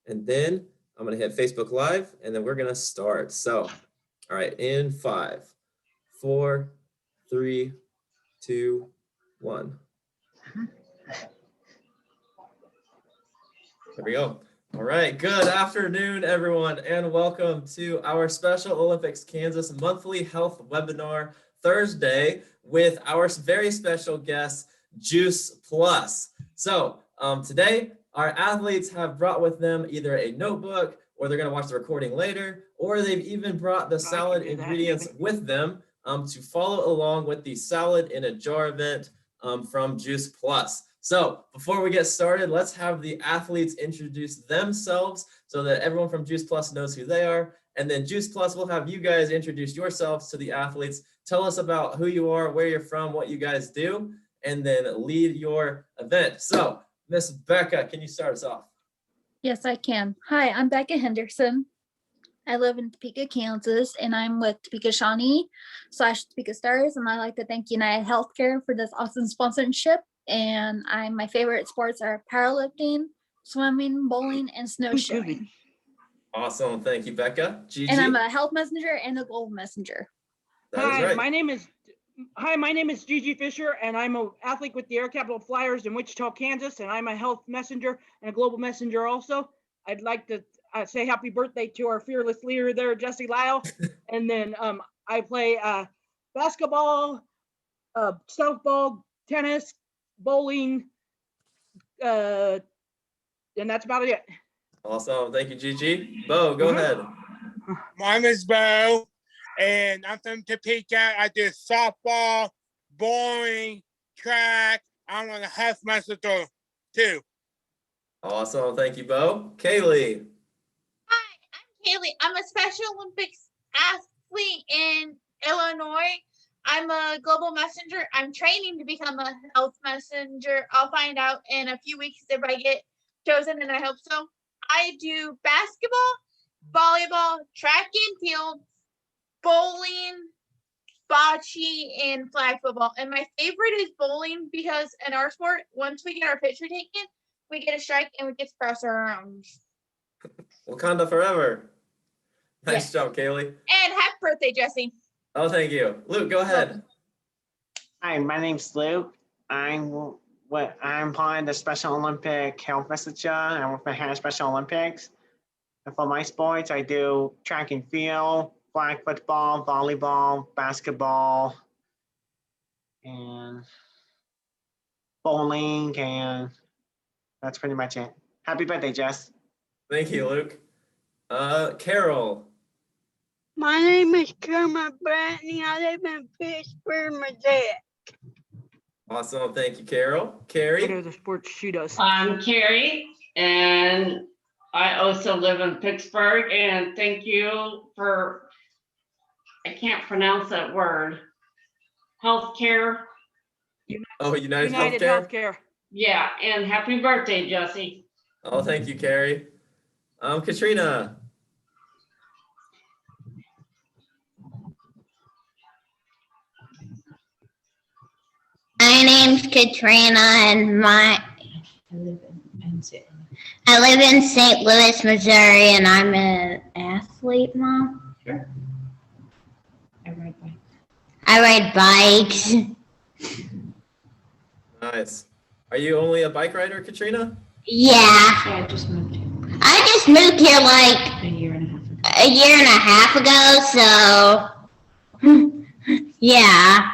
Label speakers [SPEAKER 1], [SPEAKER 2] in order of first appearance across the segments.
[SPEAKER 1] and then I'm going to hit Facebook Live, and then we're going to start. So, all right, in 5, 4, 3, 2, 1. There we go. All right, good afternoon, everyone, and welcome to our Special Olympics Kansas monthly health webinar Thursday with our very special guest, Juice Plus. So today, our athletes have brought with them either a notebook, or they're going to watch the recording later, or they've even brought the salad ingredients with them to follow along with the salad in a jar event from Juice Plus. So before we get started, let's have the athletes introduce themselves so that everyone from Juice Plus knows who they are. And then Juice Plus will have you guys introduce yourselves to the athletes. Tell us about who you are, where you're from, what you guys do, and then lead your event. So Miss Becca, can you start us off?
[SPEAKER 2] Yes, I can. Hi, I'm Becca Henderson. I live in Topeka, Kansas, and I'm with Topeka Shawnee / Topeka Stars, and I like to thank United Healthcare for this awesome sponsorship. And my favorite sports are powerlifting, swimming, bowling, and snowshoeing.
[SPEAKER 1] Awesome. Thank you, Becca. Gigi?
[SPEAKER 2] And I'm a health messenger and a global messenger.
[SPEAKER 3] Hi, my name is Gigi Fisher, and I'm an athlete with the Air Capital Flyers in Wichita, Kansas, and I'm a health messenger and a global messenger also. I'd like to say happy birthday to our fearless leader there, Jesse Lyle. And then I play basketball, softball, tennis, bowling, and that's about it.
[SPEAKER 1] Awesome. Thank you, Gigi. Bo, go ahead.
[SPEAKER 4] My name is Bo, and I'm from Topeka. I do softball, bowling, track. I'm on the health messenger too.
[SPEAKER 1] Awesome. Thank you, Bo. Kaylee.
[SPEAKER 5] Hi, I'm Kaylee. I'm a Special Olympics athlete in Illinois. I'm a global messenger. I'm training to become a health messenger. I'll find out in a few weeks if I get chosen, and I hope so. I do basketball, volleyball, track and field, bowling, bocce, and flag football. And my favorite is bowling because in our sport, once we get our picture taken, we get a strike and we get to cross our arms.
[SPEAKER 1] Wakanda forever. Nice job, Kaylee.
[SPEAKER 5] And happy birthday, Jesse.
[SPEAKER 1] Oh, thank you. Luke, go ahead.
[SPEAKER 6] Hi, my name's Luke. I'm part of the Special Olympic Health Messenger. I'm with the Hannah Special Olympics. And for my sports, I do track and field, flag football, volleyball, basketball, and bowling, and that's pretty much it. Happy birthday, Jess.
[SPEAKER 1] Thank you, Luke. Carol.
[SPEAKER 7] My name is Kermit Bradley. I live in Pittsburgh, Missouri.
[SPEAKER 1] Awesome. Thank you, Carol. Carrie.
[SPEAKER 3] The sports she does.
[SPEAKER 8] I'm Carrie, and I also live in Pittsburgh. And thank you for, I can't pronounce that word, healthcare.
[SPEAKER 1] United
[SPEAKER 3] Healthcare.
[SPEAKER 8] Yeah, and happy birthday, Jesse.
[SPEAKER 1] Oh, thank you, Carrie. Katrina.
[SPEAKER 9] My name's Katrina, and I live in St. Louis, Missouri, and I'm an athlete, Mom.
[SPEAKER 8] Sure.
[SPEAKER 9] I ride bikes.
[SPEAKER 1] Nice. Are you only a bike rider, Katrina?
[SPEAKER 9] Yeah.
[SPEAKER 8] I just moved here.
[SPEAKER 9] I just moved here like
[SPEAKER 8] A year and
[SPEAKER 9] a half ago, so yeah.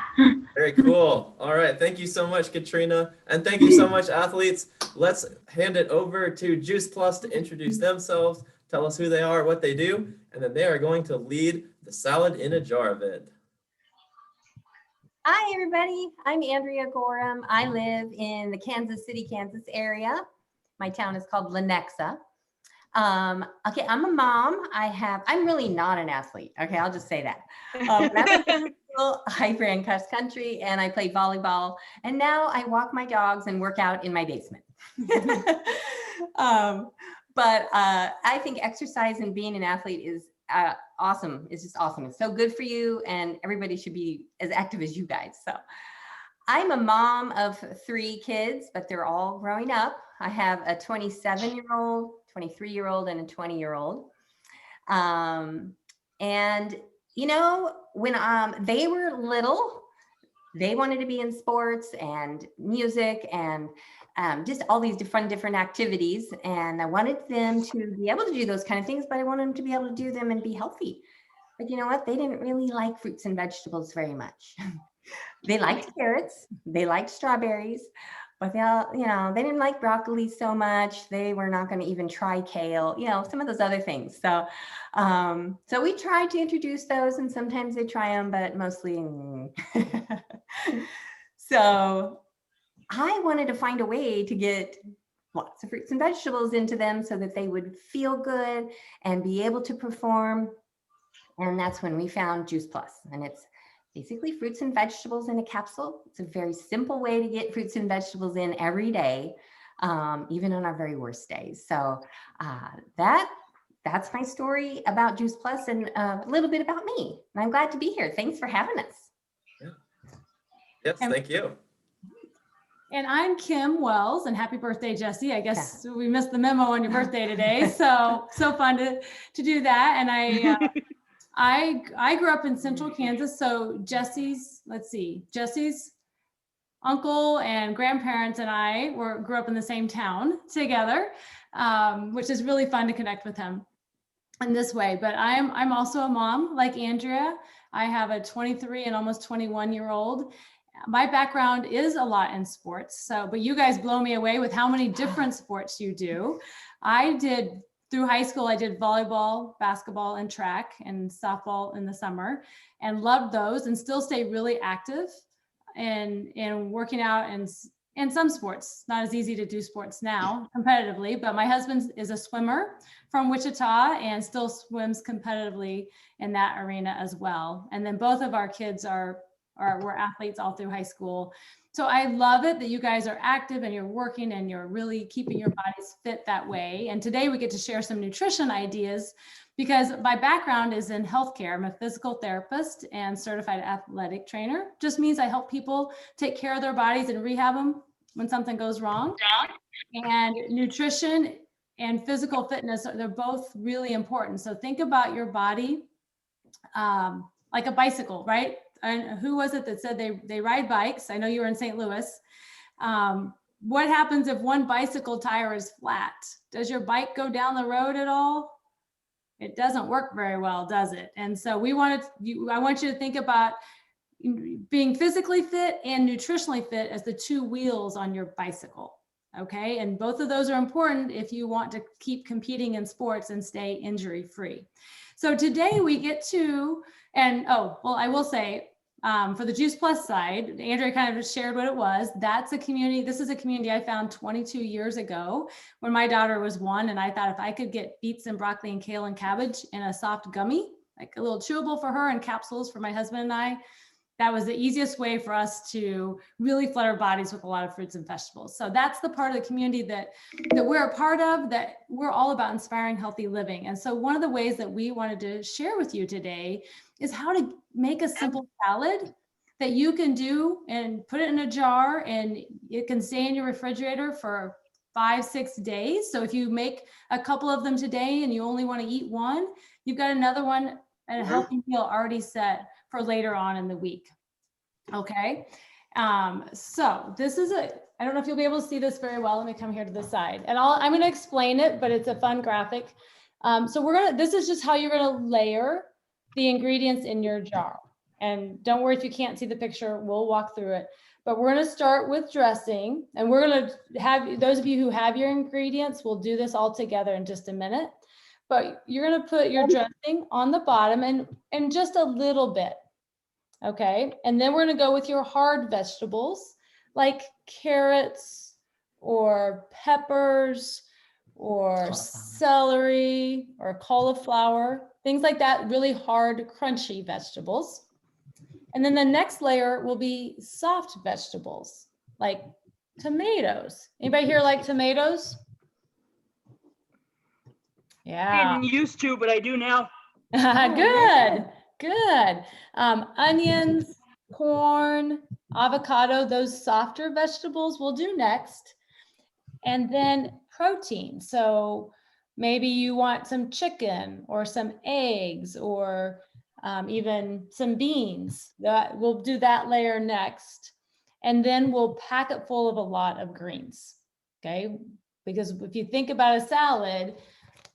[SPEAKER 1] Very cool. All right. Thank you so much, Katrina. And thank you so much, athletes. Let's hand it over to Juice Plus to introduce themselves, tell us who they are, what they do, and then they are going to lead the Salad in a Jar event.
[SPEAKER 10] Hi, everybody. I'm Andrea Gorham. I live in the Kansas City, Kansas area. My town is called Lenexa. Okay, I'm a mom. I'm really not an athlete. Okay, I'll just say that. I ran cross country and I played volleyball, and now I walk my dogs and work out in my basement. But I think exercise and being an athlete is awesome. It's just awesome. It's so good for you, and everybody should be as active as you guys. So I'm a mom of 3 kids, but they're all growing up. I have a 27-year-old, 23-year-old, and a 20-year-old. And you know, when they were little, they wanted to be in sports and music and just all these different activities. And I wanted them to be able to do those kind of things, but I wanted them to be able to do them and be healthy. But you know what? They didn't really like fruits and vegetables very much. They liked carrots, they liked strawberries, but they all, you know, they didn't like broccoli so much. They were not going to even try kale, you know, some of those other things. So, so we tried to introduce those, and sometimes they try them, but mostly. So I wanted to find a way to get lots of fruits and vegetables into them so that they would feel good and be able to perform. And that's when we found Juice Plus, and it's basically fruits and vegetables in a capsule. It's a very simple way to get fruits and vegetables in every day, even on our very worst days. So that's my story about Juice Plus and a little bit about me. And I'm glad to be here. Thanks for having us.
[SPEAKER 1] Yeah. Yes, thank you.
[SPEAKER 11] And I'm Kim Wells, and happy birthday, Jesse. I guess we missed the memo on your birthday today. So fun to do that. And I grew up in central Kansas. So Jesse's uncle and grandparents and I grew up in the same town together, which is really fun to connect with him in this way. But I'm also a mom like Andrea. I have a 23 and almost 21-year-old. My background is a lot in sports. But you guys blow me away with how many different sports you do. Through high school, I did volleyball, basketball, and track and softball in the summer, and loved those, and still stay really active in working out and in some sports. Not as easy to do sports now competitively, but my husband is a swimmer from Wichita and still swims competitively in that arena as well. And then both of our kids were athletes all through high school. So I love it that you guys are active and you're working and you're really keeping your bodies fit that way. And today we get to share some nutrition ideas because my background is in healthcare. I'm a physical therapist and certified athletic trainer. Just means I help people take care of their bodies and rehab them when something goes wrong. And nutrition and physical fitness, they're both really important. So think about your body like a bicycle, right? And who was it that said they ride bikes? I know you were in St. Louis. What happens if one bicycle tire is flat? Does your bike go down the road at all? It doesn't work very well, does it? And so I want you to think about being physically fit and nutritionally fit as the two wheels on your bicycle. Okay, and both of those are important if you want to keep competing in sports and stay injury free. So today we get to, I will say, for the Juice Plus side, Andrea kind of shared what it was. That's a community. This is a community I found 22 years ago when my daughter was 1, and I thought if I could get beets and broccoli and kale and cabbage in a soft gummy, like a little chewable for her and capsules for my husband and I, that was the easiest way for us to really flood our bodies with a lot of fruits and vegetables. So that's the part of the community that we're a part of, that we're all about inspiring healthy living. And so one of the ways that we wanted to share with you today is how to make a simple salad that you can do and put it in a jar, and it can stay in your refrigerator for 5-6 days. So if you make a couple of them today and you only want to eat one, you've got another one and a healthy meal already set for later on in the week. Okay. So this is I don't know if you'll be able to see this very well. Let me come here to the side, and I'm going to explain it, but it's a fun graphic. So this is just how you're going to layer the ingredients in your jar. And don't worry if you can't see the picture, we'll walk through it. But we're going to start with dressing, and we're going to have, those of you who have your ingredients, we'll do this all together in just a minute. But you're going to put your dressing on the bottom and just a little bit. Okay. And then we're going to go with your hard vegetables like carrots or peppers or celery or cauliflower, things like that, really hard, crunchy vegetables. And then the next layer will be soft vegetables like tomatoes. Anybody here like tomatoes? Yeah.
[SPEAKER 3] I didn't used to, but I do now.
[SPEAKER 11] Good. Onions, corn, avocado, those softer vegetables we'll do next. And then protein. So maybe you want some chicken or some eggs or even some beans. We'll do that layer next. And then we'll pack it full of a lot of greens, okay? Because if you think about a salad,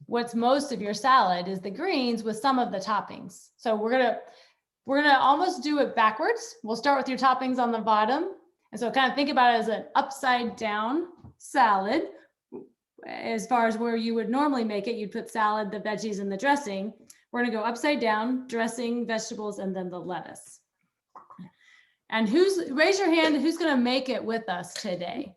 [SPEAKER 11] what's most of your salad is the greens with some of the toppings. So we're gonna almost do it backwards. We'll start with your toppings on the bottom. And so kind of think about it as an upside down salad. As far as where you would normally make it, you'd put salad, the veggies, and the dressing. We're gonna go upside down, dressing, vegetables, and then the lettuce. And raise your hand, who's gonna make it with us today?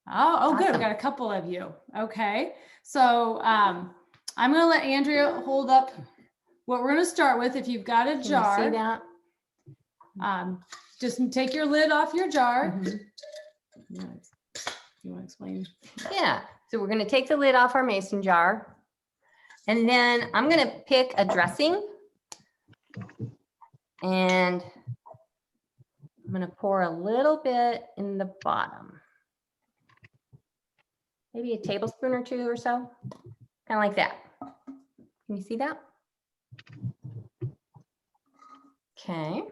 [SPEAKER 11] Oh, good, we got a couple of you. Okay, so I'm gonna let Andrea hold up what we're gonna start with. If you've got a jar,
[SPEAKER 10] Can you see that?
[SPEAKER 11] just take your lid off your jar.
[SPEAKER 10] Mhm.
[SPEAKER 11] You wanna explain?
[SPEAKER 10] Yeah, so we're gonna take the lid off our mason jar. And then I'm gonna pick a dressing. And I'm gonna pour a little bit in the bottom. Maybe a tablespoon or two or so, kind of like that. Can you see that? Okay.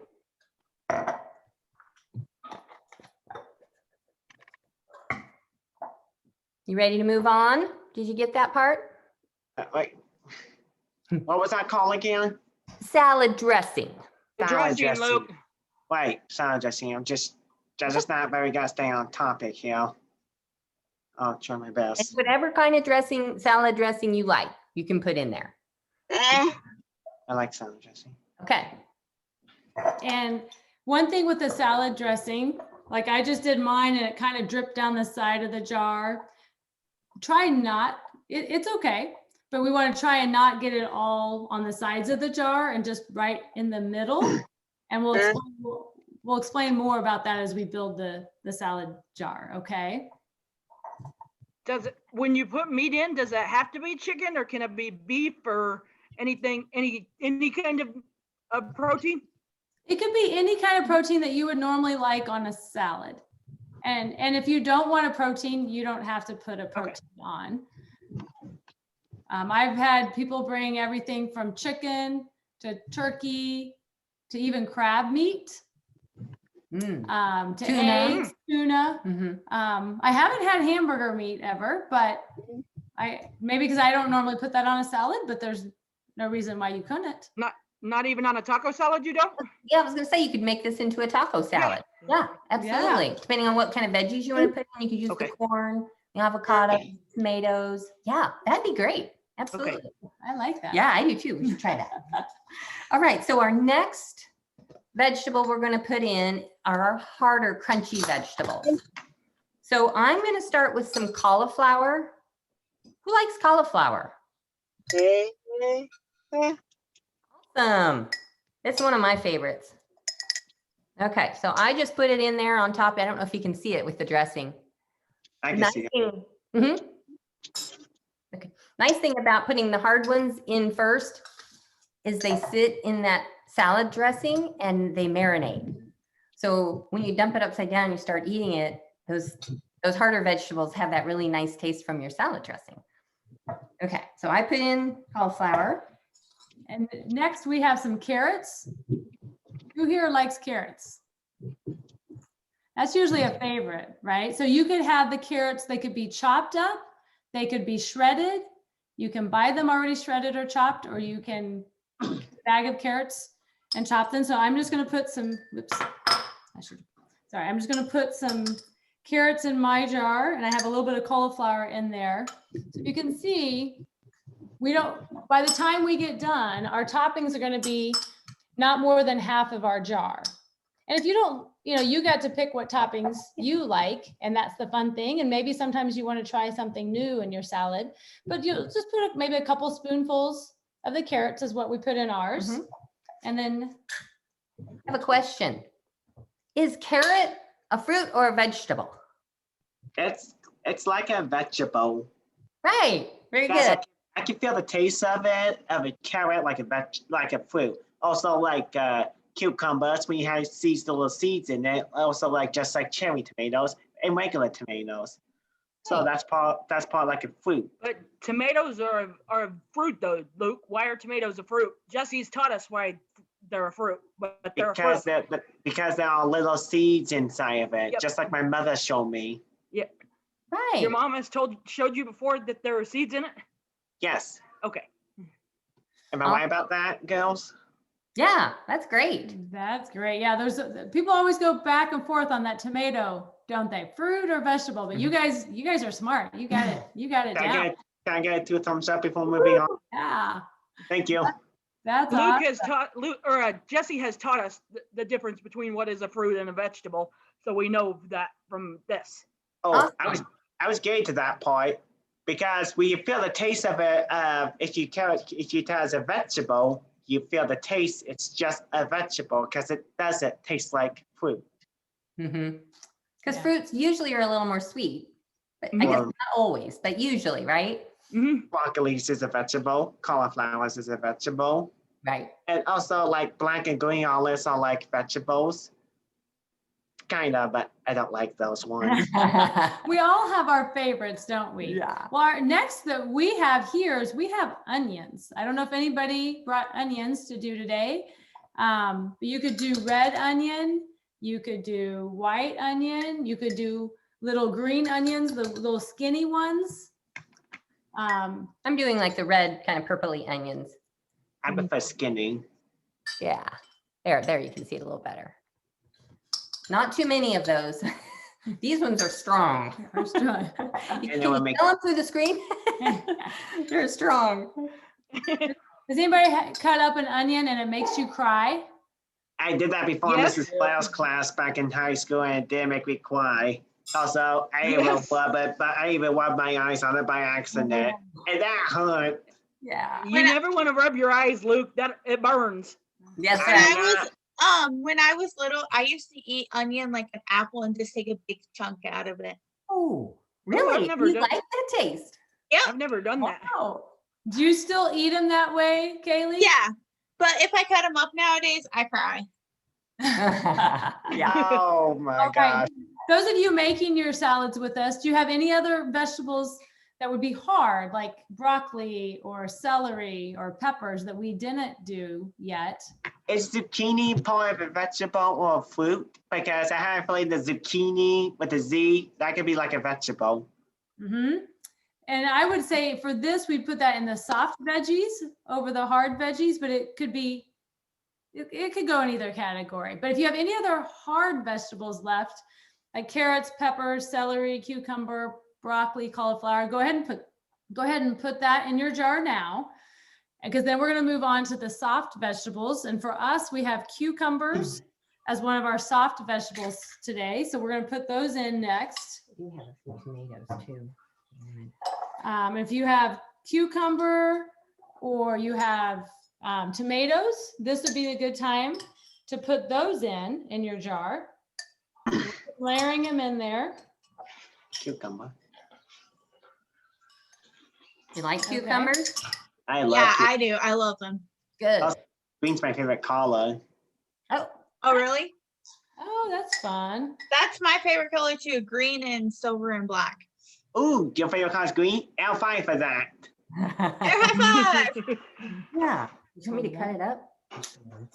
[SPEAKER 10] You ready to move on? Did you get that part?
[SPEAKER 6] Wait, what was that called again?
[SPEAKER 10] Salad dressing.
[SPEAKER 3] The
[SPEAKER 6] Salad
[SPEAKER 3] dressing, Luke.
[SPEAKER 6] Wait, salad dressing. I'm just not very good stay on topic here. I'll try my
[SPEAKER 10] And
[SPEAKER 6] best.
[SPEAKER 10] whatever kind of dressing, salad dressing you like, you can put in there.
[SPEAKER 6] I like salad dressing.
[SPEAKER 10] Okay.
[SPEAKER 11] And one thing with the salad dressing, like I just did mine and it kind of dripped down the side of the jar. Try not, it's okay, but we want to try and not get it all on the sides of the jar and just right in the middle. And we'll explain more about that as we build the salad jar, okay?
[SPEAKER 3] When you put meat in, does it have to be chicken or can it be beef or anything, any kind of protein?
[SPEAKER 11] It could be any kind of protein that you would normally like on a salad. And if you don't want a protein, you don't have to put a protein on. I've had people bring everything from chicken to turkey to even crab meat. To
[SPEAKER 10] Tuna.
[SPEAKER 11] eggs, tuna.
[SPEAKER 10] Mhm.
[SPEAKER 11] I haven't had hamburger meat ever, but maybe because I don't normally put that on a salad, but there's no reason why you couldn't.
[SPEAKER 3] Not even on a taco salad, you don't?
[SPEAKER 10] Yeah, I was gonna say you could make this into a taco salad. Yeah, absolutely. Depending on what kind of veggies you want to put in, you could use the corn, the avocado, tomatoes. Yeah, that'd be great. Absolutely.
[SPEAKER 11] I like that.
[SPEAKER 10] Yeah, I do too. We should try that. All right, so our next vegetable we're going to put in are our harder, crunchy vegetables. So I'm going to start with some cauliflower. Who likes cauliflower? Awesome. It's one of my favorites. Okay, so I just put it in there on top. I don't know if you can see it with the dressing.
[SPEAKER 6] I can see it.
[SPEAKER 10] Okay. Nice thing about putting the hard ones in first is they sit in that salad dressing and they marinate. So when you dump it upside down, you start eating it, those harder vegetables have that really nice taste from your salad dressing. Okay, so I put in cauliflower.
[SPEAKER 11] And next we have some carrots. Who here likes carrots? That's usually a favorite, right? So you could have the carrots, they could be chopped up, they could be shredded. You can buy them already shredded or chopped, or you can bag of carrots and chop them. So I'm just gonna put some, I'm just gonna put some carrots in my jar, and I have a little bit of cauliflower in there. So you can see, by the time we get done, our toppings are gonna be not more than half of our jar. And if you don't, you got to pick what toppings you like, and that's the fun thing. And maybe sometimes you want to try something new in your salad, but you just put maybe a couple spoonfuls of the carrots is what we put in ours. And then
[SPEAKER 10] I have a question. Is carrot a fruit or a vegetable?
[SPEAKER 6] It's like a vegetable.
[SPEAKER 10] Right, very
[SPEAKER 6] Yes,
[SPEAKER 10] good.
[SPEAKER 6] I can feel the taste of it, of a carrot, like a fruit. Also like cucumbers, when you have seeds, the little seeds in it. Also just like cherry tomatoes, and regular tomatoes. So
[SPEAKER 10] Hey.
[SPEAKER 6] that's part like a fruit.
[SPEAKER 3] But tomatoes are a fruit though, Luke. Why are tomatoes a fruit? Jesse's taught us why they're a fruit, but they're a fruit.
[SPEAKER 6] Because there are little seeds inside of it,
[SPEAKER 3] Yep.
[SPEAKER 6] just like my mother showed me.
[SPEAKER 10] Right.
[SPEAKER 3] Your mom has showed you before that there are seeds in it?
[SPEAKER 6] Yes.
[SPEAKER 3] Okay.
[SPEAKER 6] Am I right about that, girls?
[SPEAKER 10] Yeah, that's great.
[SPEAKER 11] That's great. Yeah, people always go back and forth on that tomato, don't they? Fruit or vegetable? But you guys are smart. You got it. You got it down.
[SPEAKER 6] Can I get 2 thumbs up before moving on?
[SPEAKER 11] Yeah,
[SPEAKER 6] Thank you.
[SPEAKER 11] that's
[SPEAKER 3] Luke
[SPEAKER 11] awesome.
[SPEAKER 3] has taught Jesse has taught us the difference between what is a fruit and a vegetable. So we know that from this.
[SPEAKER 6] Oh, I was getting to that part because when you feel the taste of it, if you tell it as a vegetable, you feel the taste. It's just a vegetable because it doesn't taste like fruit.
[SPEAKER 10] Mm-hmm. Because
[SPEAKER 11] Yeah.
[SPEAKER 10] fruits usually are a little more sweet, but I guess not always, but usually, right?
[SPEAKER 3] Mm-hmm.
[SPEAKER 6] Broccoli is a vegetable. Cauliflower is a vegetable.
[SPEAKER 10] Right.
[SPEAKER 6] And also like black and green olives are like vegetables. Kind of, but I don't like those ones.
[SPEAKER 11] We all have our favorites, don't we?
[SPEAKER 10] Yeah.
[SPEAKER 11] Well, our next that we have here is we have onions. I don't know if anybody brought onions to do today, but you could do red onion, you could do white onion, you could do little green onions, the little skinny ones.
[SPEAKER 10] I'm doing like the red kind of purpley onions.
[SPEAKER 6] I prefer skinny.
[SPEAKER 10] Yeah. There you can see it a little better. Not too many of those. These ones are strong.
[SPEAKER 11] Are strong.
[SPEAKER 10] Can
[SPEAKER 6] And it
[SPEAKER 10] you
[SPEAKER 6] will make-
[SPEAKER 10] tell them through the screen? They're strong.
[SPEAKER 11] Does anybody cut up an onion and it makes you cry?
[SPEAKER 6] I did that before
[SPEAKER 3] Yes.
[SPEAKER 6] Mrs. Blair's class back in high school, and it did make me cry. Also, I even
[SPEAKER 3] Yes.
[SPEAKER 6] rubbed my eyes on it by accident, and that hurt.
[SPEAKER 10] Yeah.
[SPEAKER 3] You never want to rub your eyes, Luke. That it burns.
[SPEAKER 10] Yes,
[SPEAKER 5] When
[SPEAKER 10] sir.
[SPEAKER 5] when I was little, I used to eat onion like an apple and just take a big chunk out of it.
[SPEAKER 10] Oh,
[SPEAKER 3] I've
[SPEAKER 10] really?
[SPEAKER 3] never
[SPEAKER 10] You
[SPEAKER 3] done-
[SPEAKER 10] like that taste?
[SPEAKER 3] I've never done that.
[SPEAKER 11] Wow. Do you still eat them that way, Kaylee?
[SPEAKER 5] Yeah, but if I cut them up nowadays, I cry.
[SPEAKER 10] Yeah.
[SPEAKER 6] Oh my
[SPEAKER 11] All right.
[SPEAKER 6] gosh.
[SPEAKER 11] Those of you making your salads with us, do you have any other vegetables that would be hard, like broccoli or celery or peppers that we didn't do yet?
[SPEAKER 6] Is zucchini part of a vegetable or a fruit? Because I have a feeling the zucchini with a Z, that could be like a vegetable.
[SPEAKER 11] Mm-hmm. And I would say for this, we'd put that in the soft veggies over the hard veggies, but it could be, it could go in either category. But if you have any other hard vegetables left, like carrots, peppers, celery, cucumber, broccoli, cauliflower, go ahead and put that in your jar now. Because then we're going to move on to the soft vegetables. And for us, we have cucumbers as one of our soft vegetables today. So we're going to put those in next.
[SPEAKER 10] We do have a few tomatoes too.
[SPEAKER 11] If you have cucumber or you have tomatoes, this would be a good time to put those in your jar. Layering them in there.
[SPEAKER 6] Cucumber.
[SPEAKER 10] You like cucumbers?
[SPEAKER 6] I love
[SPEAKER 5] Yeah,
[SPEAKER 6] cucumber.
[SPEAKER 5] I do. I love them.
[SPEAKER 10] Good.
[SPEAKER 6] Green's my favorite color.
[SPEAKER 10] Oh,
[SPEAKER 5] Oh, really?
[SPEAKER 11] Oh, that's fun.
[SPEAKER 5] That's my favorite color too. Green and silver and black.
[SPEAKER 6] Ooh, your favorite color is green? L5 for that.
[SPEAKER 5] High five.
[SPEAKER 10] yeah. You want me to cut it up?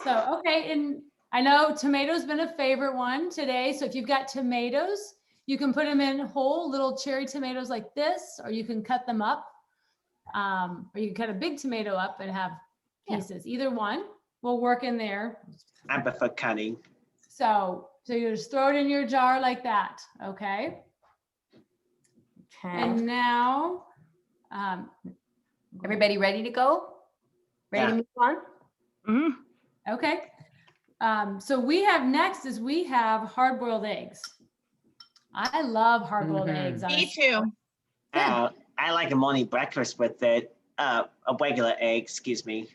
[SPEAKER 11] So, okay, and I know tomatoes been a favorite one today. So if you've got tomatoes, you can put them in whole little cherry tomatoes like this, or you can cut them up. Or you can cut a big tomato up and have pieces. Either one will work in there.
[SPEAKER 6] I prefer cutting.
[SPEAKER 11] So you just throw it in your jar like that, okay?
[SPEAKER 10] Okay.
[SPEAKER 11] And now,
[SPEAKER 10] Everybody ready to go? Ready to
[SPEAKER 6] Yeah.
[SPEAKER 10] move on?
[SPEAKER 3] Mm-hmm.
[SPEAKER 11] okay. So we have next is we have hard-boiled eggs. I love hard-boiled
[SPEAKER 10] Mhm.
[SPEAKER 11] eggs.
[SPEAKER 5] Me too.
[SPEAKER 6] I like a morning breakfast with it. A regular egg, excuse me.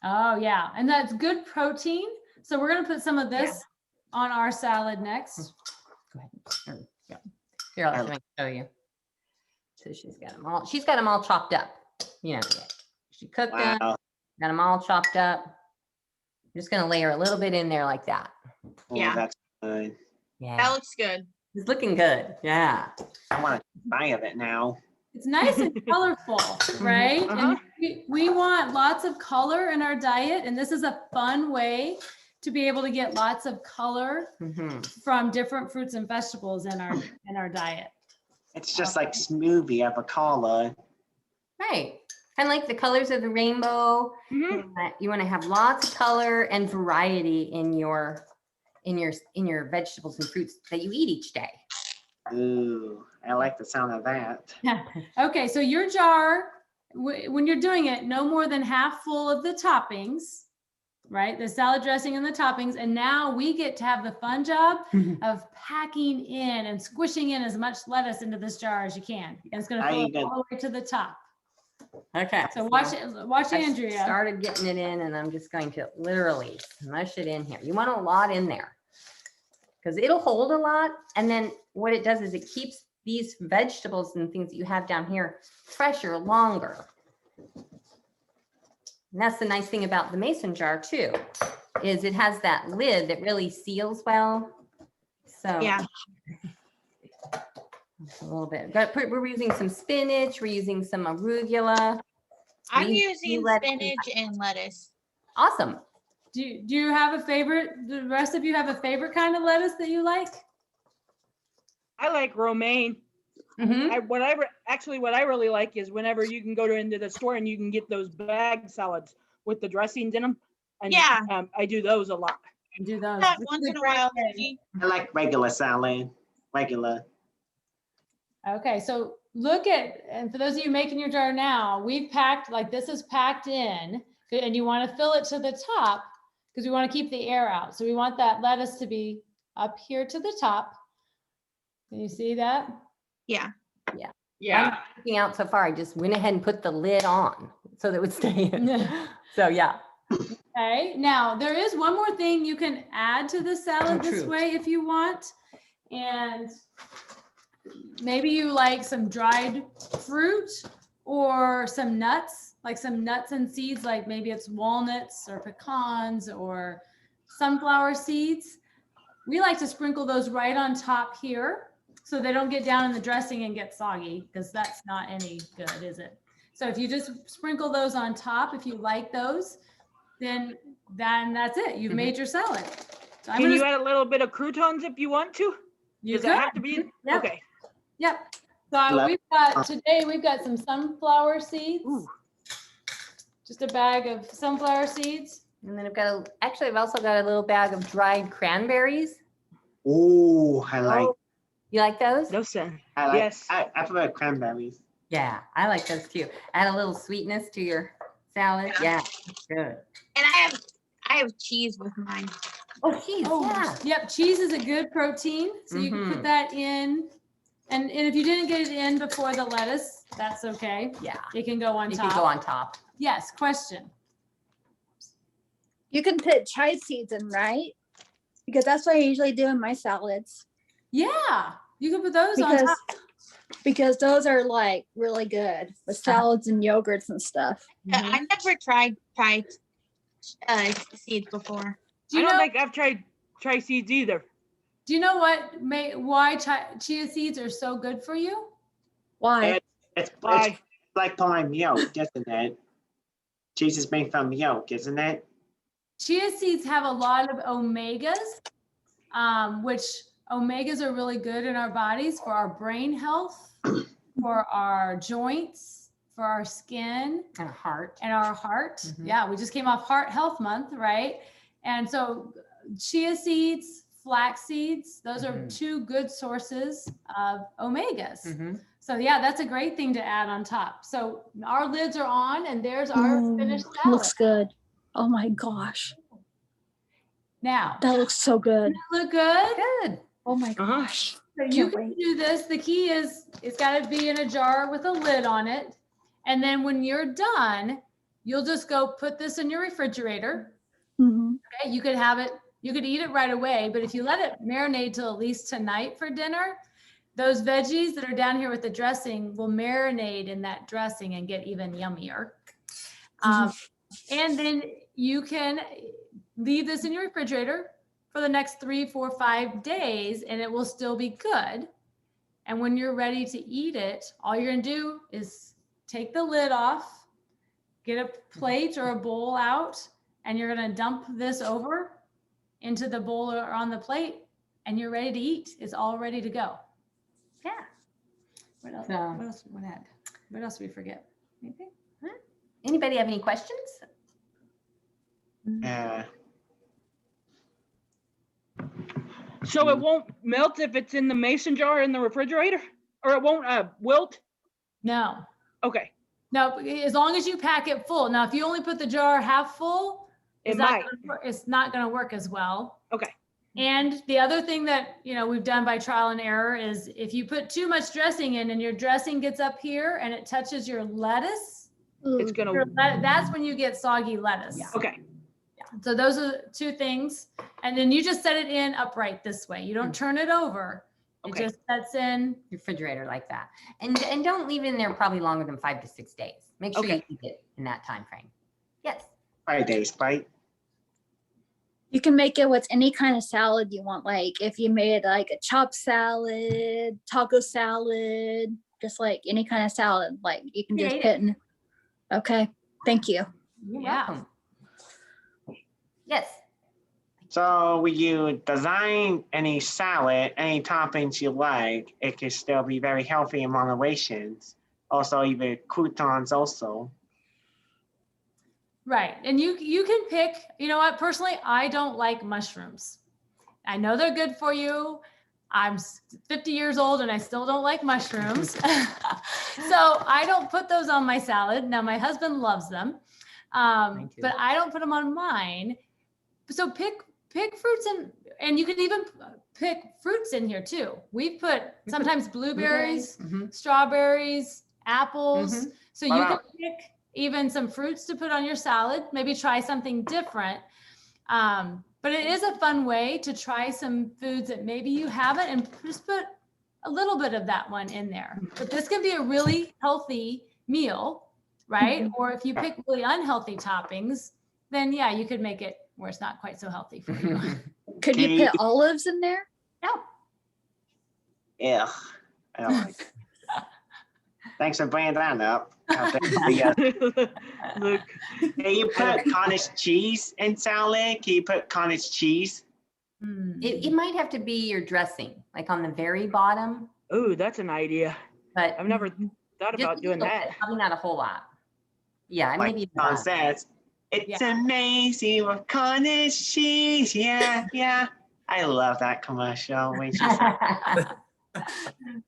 [SPEAKER 11] Oh yeah, and that's good protein. So we're gonna put some of this on our salad next.
[SPEAKER 10] Go ahead. Here, I'll show you. So she's got them all chopped up. You know, she cooked them,
[SPEAKER 6] Wow.
[SPEAKER 10] got them all chopped up. I'm just gonna layer a little bit in there like that.
[SPEAKER 6] Oh,
[SPEAKER 5] Yeah.
[SPEAKER 6] that's good.
[SPEAKER 10] Yeah.
[SPEAKER 5] That looks good.
[SPEAKER 10] It's looking good. Yeah.
[SPEAKER 6] I want to buy of it now.
[SPEAKER 11] It's nice and colorful, right?
[SPEAKER 3] Uh-huh.
[SPEAKER 11] And we want lots of color in our diet, and this is a fun way to be able to get lots of color
[SPEAKER 10] Mhm.
[SPEAKER 11] from different fruits and vegetables in our diet.
[SPEAKER 6] It's just like smoothie of a color.
[SPEAKER 10] Right. Kind of like the colors of the rainbow.
[SPEAKER 3] Mhm.
[SPEAKER 10] You want to have lots of color and variety in your vegetables and fruits that you eat each day.
[SPEAKER 6] Ooh, I like the sound of that.
[SPEAKER 11] Okay, so your jar, when you're doing it, no more than half full of the toppings, right? The salad dressing and the toppings. And now we get to have the fun job of packing in and squishing in as much lettuce into this jar as you can. And it's going to
[SPEAKER 6] How
[SPEAKER 11] fill
[SPEAKER 6] you
[SPEAKER 11] it
[SPEAKER 6] gonna-
[SPEAKER 11] all the way to the top.
[SPEAKER 10] Okay.
[SPEAKER 11] So watch
[SPEAKER 10] I
[SPEAKER 11] Andrea.
[SPEAKER 10] started getting it in, and I'm just going to literally smush it in here. You want a lot in there because it'll hold a lot. And then what it does is it keeps these vegetables and things that you have down here fresher longer. And that's the nice thing about the mason jar too, is it has that lid that really seals well. So
[SPEAKER 5] Yeah.
[SPEAKER 10] a little bit. We're using some spinach. We're using some arugula.
[SPEAKER 5] I'm
[SPEAKER 10] We-
[SPEAKER 5] using
[SPEAKER 10] we let-
[SPEAKER 5] spinach and lettuce.
[SPEAKER 10] Awesome.
[SPEAKER 11] Do you have a favorite? The rest of you have a favorite kind of lettuce that you like?
[SPEAKER 3] I like romaine.
[SPEAKER 10] Mhm.
[SPEAKER 3] What I really like is whenever you can go into the store and you can get those bag salads with the dressings in them. And
[SPEAKER 5] Yeah.
[SPEAKER 3] I do those a lot.
[SPEAKER 11] Do those.
[SPEAKER 5] That
[SPEAKER 11] This
[SPEAKER 5] once
[SPEAKER 11] is
[SPEAKER 5] in a
[SPEAKER 11] great
[SPEAKER 5] while,
[SPEAKER 11] way.
[SPEAKER 5] Gigi.
[SPEAKER 6] I like regular salad. Regular.
[SPEAKER 11] Okay, so look at, and for those of you making your jar now, we've packed, like this is packed in, and you want to fill it to the top because we want to keep the air out. So we want that lettuce to be up here to the top. Can you see that?
[SPEAKER 5] Yeah.
[SPEAKER 8] Yeah.
[SPEAKER 10] Looking out so far, I just went ahead and put the lid on so that it would stay in. So yeah.
[SPEAKER 11] Okay, now there is one more thing you can add to the salad this
[SPEAKER 10] True.
[SPEAKER 11] way if you want. And maybe you like some dried fruit or some nuts, like some nuts and seeds, like maybe it's walnuts or pecans or sunflower seeds. We like to sprinkle those right on top here so they don't get down in the dressing and get soggy, because that's not any good, is it? So if you just sprinkle those on top, if you like those, then that's it. You've made your salad. So I'm
[SPEAKER 3] Can
[SPEAKER 11] gonna-
[SPEAKER 3] you add a little bit of croutons if you want to?
[SPEAKER 11] You
[SPEAKER 3] Does it have to be?
[SPEAKER 11] Yeah.
[SPEAKER 3] Okay.
[SPEAKER 11] Yep. So we've got some sunflower seeds.
[SPEAKER 3] Ooh.
[SPEAKER 11] Just a bag of sunflower seeds.
[SPEAKER 10] And then I've also got a little bag of dried cranberries.
[SPEAKER 6] Ooh, I like.
[SPEAKER 10] You like those?
[SPEAKER 3] Those sound.
[SPEAKER 6] I like.
[SPEAKER 3] Yes.
[SPEAKER 6] I prefer cranberries.
[SPEAKER 10] Yeah, I like those too. Add a little sweetness to your salad. Yeah, good.
[SPEAKER 5] And I have cheese with mine.
[SPEAKER 10] Oh, cheese. Yeah.
[SPEAKER 11] Yep. Cheese is a good protein. So you can put that in. And if you didn't get it in before the lettuce, that's okay.
[SPEAKER 10] Yeah.
[SPEAKER 11] It can go on
[SPEAKER 10] You
[SPEAKER 11] top.
[SPEAKER 10] can go on top.
[SPEAKER 11] Yes. Question.
[SPEAKER 2] You can put chia seeds in, right? Because that's what I usually do in my salads.
[SPEAKER 11] Yeah. You can put those on
[SPEAKER 2] Because
[SPEAKER 11] top.
[SPEAKER 2] because those are like really good with salads and yogurts and stuff.
[SPEAKER 5] I never tried seeds before.
[SPEAKER 11] Do
[SPEAKER 3] I
[SPEAKER 11] you
[SPEAKER 3] don't
[SPEAKER 11] know?
[SPEAKER 3] think I've tried seeds either.
[SPEAKER 11] Do you know why chia seeds are so good for you?
[SPEAKER 2] Why?
[SPEAKER 6] It's
[SPEAKER 3] Why?
[SPEAKER 6] like pulling milk, isn't it? Cheese is made from milk, isn't it?
[SPEAKER 11] Chia seeds have a lot of omegas, which omegas are really good in our bodies for our brain health, for our joints, for our skin,
[SPEAKER 10] And heart.
[SPEAKER 11] and our heart.
[SPEAKER 10] Mhm.
[SPEAKER 11] Yeah, we just came off Heart Health Month, right? And so chia seeds, flax seeds, those are two good sources of omegas.
[SPEAKER 10] Mhm.
[SPEAKER 11] So yeah, that's a great thing to add on top. So our lids are on and there's our finished salad.
[SPEAKER 2] Looks good. Oh my gosh.
[SPEAKER 11] Now,
[SPEAKER 2] That looks so good.
[SPEAKER 11] look good?
[SPEAKER 10] Good.
[SPEAKER 2] Oh my
[SPEAKER 3] Uh-huh.
[SPEAKER 2] gosh.
[SPEAKER 11] So you
[SPEAKER 2] Can't
[SPEAKER 11] can
[SPEAKER 2] wait.
[SPEAKER 11] do this. The key is it's got to be in a jar with a lid on it. And then when you're done, you'll just go put this in your refrigerator.
[SPEAKER 2] Mhm.
[SPEAKER 11] Okay, you could have it, you could eat it right away, but if you let it marinate till at least tonight for dinner, those veggies that are down here with the dressing will marinate in that dressing and get even yummier. And then you can leave this in your refrigerator for the next 3, 4, 5 days, and it will still be good. And when you're ready to eat it, all you're gonna do is take the lid off, get a plate or a bowl out, and you're gonna dump this over into the bowl or on the plate, and you're ready to eat. It's all ready to go.
[SPEAKER 10] Yeah.
[SPEAKER 11] What else?
[SPEAKER 10] So-
[SPEAKER 11] What else did we forget? Anything?
[SPEAKER 10] Anybody have any questions?
[SPEAKER 6] Yeah.
[SPEAKER 3] So it won't melt if it's in the mason jar in the refrigerator, or it won't wilt?
[SPEAKER 11] No.
[SPEAKER 3] Okay,
[SPEAKER 11] No, as long as you pack it full. Now, if you only put the jar half full,
[SPEAKER 3] it might.
[SPEAKER 11] it's not going to work as well.
[SPEAKER 3] Okay.
[SPEAKER 11] And the other thing that, we've done by trial and error is if you put too much dressing in and your dressing gets up here and it touches your lettuce,
[SPEAKER 3] It's gonna.
[SPEAKER 11] that's when you get soggy lettuce.
[SPEAKER 10] Yeah.
[SPEAKER 3] Okay.
[SPEAKER 11] So those are two things. And then you just set it in upright this way. You don't turn it over.
[SPEAKER 3] Okay.
[SPEAKER 11] It just sets in.
[SPEAKER 10] Refrigerator like that. And don't leave it in there probably longer than 5 to 6 days. Make sure you
[SPEAKER 3] Okay.
[SPEAKER 10] eat it in that time frame. Yes.
[SPEAKER 6] 5 days, right?
[SPEAKER 2] You can make it with any kind of salad you want. Like if you made like a chopped salad, taco salad, just like any kind of salad, like you can just
[SPEAKER 10] Create
[SPEAKER 2] put in. Okay, thank you.
[SPEAKER 10] You're
[SPEAKER 11] Yeah.
[SPEAKER 10] welcome. Yes.
[SPEAKER 6] So when you design any salad, any toppings you like, it can still be very healthy in moderations. Also, even croutons also.
[SPEAKER 11] Right. And you can pick, you know what, personally, I don't like mushrooms. I know they're good for you. I'm 50 years old and I still don't like mushrooms. So I don't put those on my salad. Now my husband loves them.
[SPEAKER 10] Mine too.
[SPEAKER 11] But I don't put them on mine. So pick fruits and you can even pick fruits in here too. We've put sometimes blueberries,
[SPEAKER 10] Mhm.
[SPEAKER 11] strawberries, apples. So you
[SPEAKER 6] Wow.
[SPEAKER 11] can pick even some fruits to put on your salad, maybe try something different. But it is a fun way to try some foods that maybe you haven't and just put a little bit of that one in there. But this can be a really healthy meal, right? Or if you pick really unhealthy toppings, then yeah, you could make it where it's not quite so healthy for you.
[SPEAKER 2] Could you
[SPEAKER 6] Okay.
[SPEAKER 2] put olives in there?
[SPEAKER 11] No.
[SPEAKER 6] Yeah, I don't like it. Thanks for bringing that up. How big the,
[SPEAKER 3] Look.
[SPEAKER 6] Can you put cottage cheese in salad? Can you put cottage cheese?
[SPEAKER 10] It might have to be your dressing, like on the very bottom,
[SPEAKER 3] Ooh, that's an idea.
[SPEAKER 10] but
[SPEAKER 3] I've never thought
[SPEAKER 10] just
[SPEAKER 3] about
[SPEAKER 10] a
[SPEAKER 3] doing
[SPEAKER 10] little
[SPEAKER 3] that.
[SPEAKER 10] bit, probably not a whole lot. Yeah,
[SPEAKER 6] Like
[SPEAKER 10] maybe.
[SPEAKER 6] Don says, it's amazing with cottage cheese. Yeah, yeah. I love that commercial. When she said,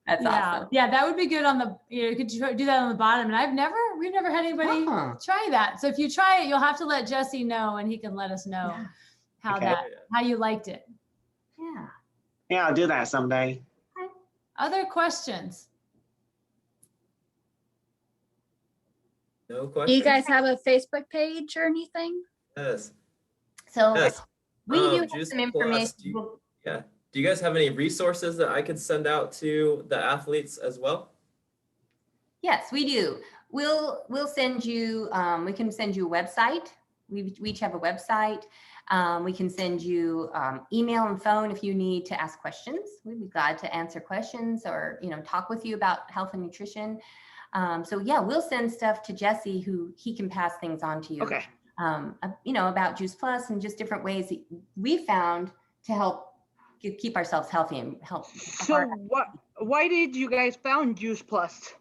[SPEAKER 10] That's
[SPEAKER 11] Yeah,
[SPEAKER 10] awesome.
[SPEAKER 11] yeah, that would be good on the, you could do that on the bottom. And we've never had anybody
[SPEAKER 10] Uh-huh.
[SPEAKER 11] try that. So if you try it, you'll have to let Jesse know and he can let us know
[SPEAKER 10] Yeah.
[SPEAKER 6] Okay.
[SPEAKER 11] how you liked it.
[SPEAKER 10] Yeah.
[SPEAKER 6] yeah, I'll do that someday.
[SPEAKER 11] Other questions?
[SPEAKER 1] No
[SPEAKER 2] Do
[SPEAKER 1] questions?
[SPEAKER 2] you guys have a Facebook page or anything?
[SPEAKER 1] Yes.
[SPEAKER 10] So
[SPEAKER 1] Yes.
[SPEAKER 10] we do have
[SPEAKER 1] Juice
[SPEAKER 10] some
[SPEAKER 1] Plus,
[SPEAKER 10] information.
[SPEAKER 1] do you guys have any resources that I could send out to the athletes as well?
[SPEAKER 10] Yes, we do. We'll send you, we can send you a website. We each have a website. We can send you email and phone if you need to ask questions. We'd be glad to answer questions or, talk with you about health and nutrition. So yeah, we'll send stuff to Jesse who he can pass things on to you.
[SPEAKER 3] Okay.
[SPEAKER 10] About Juice Plus and just different ways that we found to help keep ourselves healthy and help.
[SPEAKER 3] So why did you guys found Juice Plus?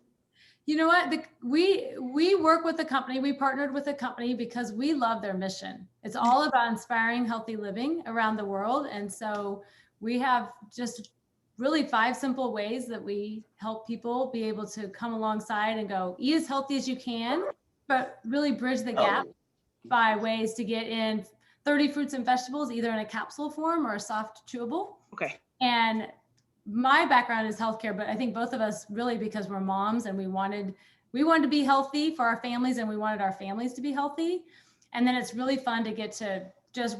[SPEAKER 11] You know what? We work with the company. We partnered with the company because we love their mission. It's all about inspiring healthy living around the world. And so we have just really 5 simple ways that we help people be able to come alongside and go eat as healthy as you can, but really bridge the gap by ways to get in 30 fruits and vegetables, either in a capsule form or a soft chewable.
[SPEAKER 3] Okay.
[SPEAKER 11] And my background is healthcare, but I think both of us really, because we're moms and we wanted to be healthy for our families and we wanted our families to be healthy. And then it's really fun to get to just,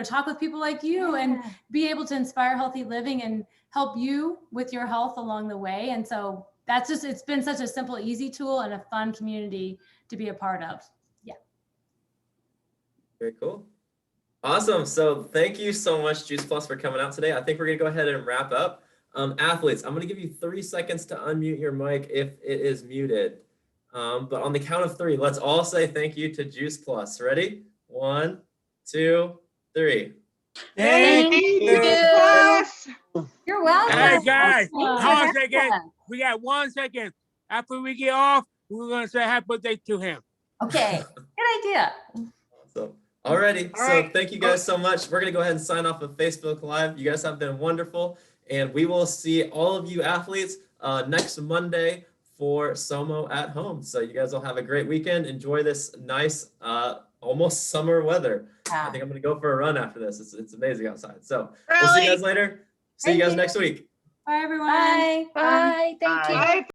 [SPEAKER 11] talk with people like you and be able to inspire healthy living and help you with your health along the way. And so it's been such a simple, easy tool and a fun community to be a part of. Yeah.
[SPEAKER 1] Very cool. Awesome. So thank you so much, Juice Plus, for coming out today. I think we're gonna go ahead and wrap up. Athletes, I'm gonna give you 3 seconds to unmute your mic if it is muted. But on the count of 3, let's all say thank you to Juice Plus. Ready? 1, 2, 3.
[SPEAKER 4] Thank you.
[SPEAKER 3] Plus.
[SPEAKER 10] You're welcome.
[SPEAKER 4] Hey, guys,
[SPEAKER 10] Thanks for
[SPEAKER 4] hold on a
[SPEAKER 10] having
[SPEAKER 4] second.
[SPEAKER 10] us.
[SPEAKER 4] We got 1 second. After we get off, we're gonna say happy birthday to him.
[SPEAKER 10] Okay, good idea.
[SPEAKER 1] So, alrighty.
[SPEAKER 3] All
[SPEAKER 1] So
[SPEAKER 3] right.
[SPEAKER 1] thank you guys so much. We're gonna go ahead and sign off of Facebook Live. You guys have been wonderful, and we will see all of you athletes next Monday for SOMO at home. So you guys will have a great weekend. Enjoy this nice, almost summer weather. I think I'm gonna go for a run after this. It's amazing outside. So we'll see you guys later. See you guys next week.
[SPEAKER 11] Bye, everyone.
[SPEAKER 2] Bye. Bye. Thank you.
[SPEAKER 3] Bye.